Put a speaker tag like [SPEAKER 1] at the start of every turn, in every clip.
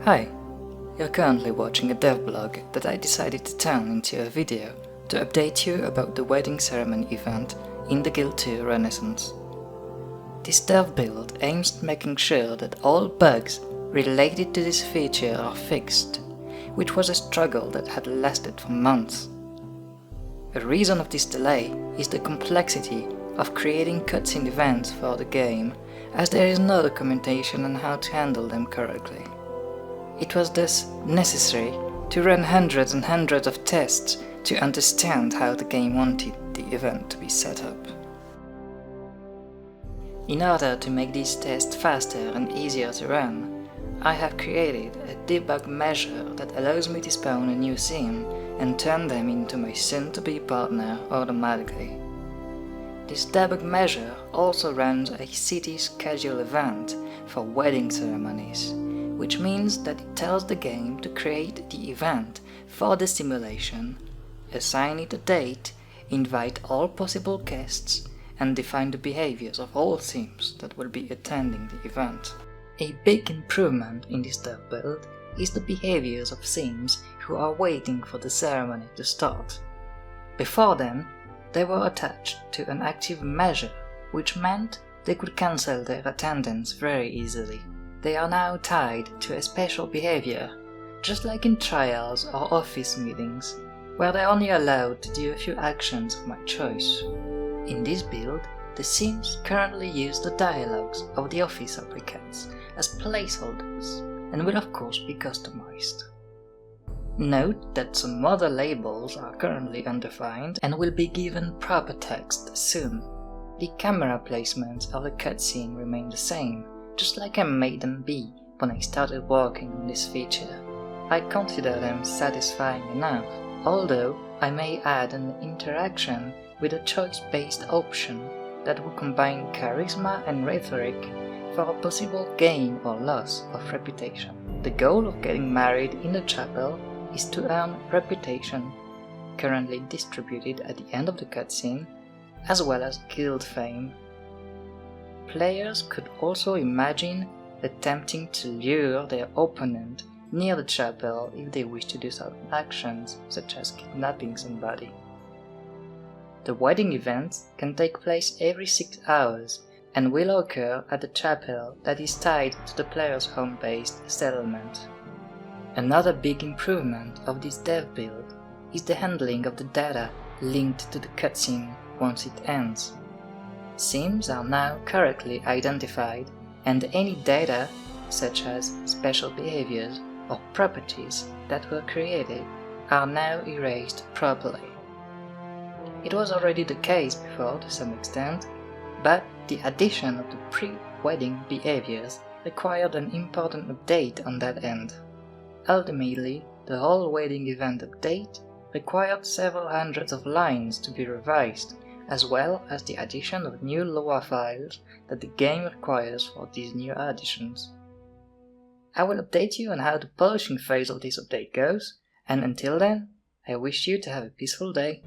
[SPEAKER 1] Hi, you're currently watching a devblog that I decided to turn into a video to update you about the wedding ceremony event in the Guild 2 Renaissance. This dev build aims at making sure that all bugs related to this feature are fixed, which was a struggle that had lasted for months. A reason of this delay is the complexity of creating cutscene events for the game, as there is no documentation on how to handle them correctly. It was thus necessary to run hundreds and hundreds of tests to understand how the game wanted the event to be set up. In order to make these tests faster and easier to run, I have created a debug measure that allows me to spawn a new scene and turn them into my soon-to-be partner automatically. This debug measure also runs a CitySchedulEvent for wedding ceremonies, which means that it tells the game to create the event for the simulation, assign it a date, invite all possible guests, and define the behaviors of all teams that will be attending the event. A big improvement in this dev build is the behaviors of teams who are waiting for the ceremony to start. Before then, they were attached to an active measure, which meant they could cancel their attendance very easily. They are now tied to a special behavior, just like in trials or office meetings, where they are only allowed to do a few actions of my choice. In this build, the sims currently use the dialogues of the office applicants as placeholders and will of course be customized. Note that some other labels are currently undefined and will be given proper text soon. The camera placements of the cutscene remain the same, just like I made them be when I started working on this feature. I consider them satisfying enough, although I may add an interaction with a choice-based option that will combine charisma and rhetoric for a possible gain or loss of reputation. The goal of getting married in the chapel is to earn reputation, currently distributed at the end of the cutscene, as well as guild fame. Players could also imagine attempting to lure their opponent near the chapel if they wish to do certain actions, such as kidnapping somebody. The wedding event can take place every 6 hours and will occur at the chapel that is tied to the player's home-based settlement. Another big improvement of this dev build is the handling of the data linked to the cutscene once it ends. Sims are now correctly identified, and any data, such as special behaviors or properties that were created, are now erased properly. It was already the case before to some extent, but the addition of the pre-wedding behaviors required an important update on that end. Ultimately, the whole wedding event update required several hundreds of lines to be revised, as well as the addition of new Lua files that the game requires for these new additions. I will update you on how the polishing phase of this update goes, and until then, I wish you to have a peaceful day.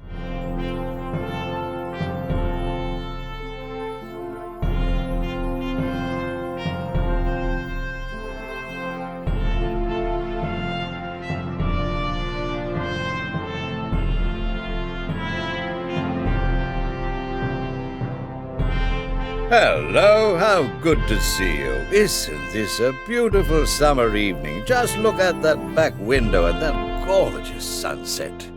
[SPEAKER 2] Hello, how good to see you. Isn't this a beautiful summer evening? Just look at that back window at that gorgeous sunset.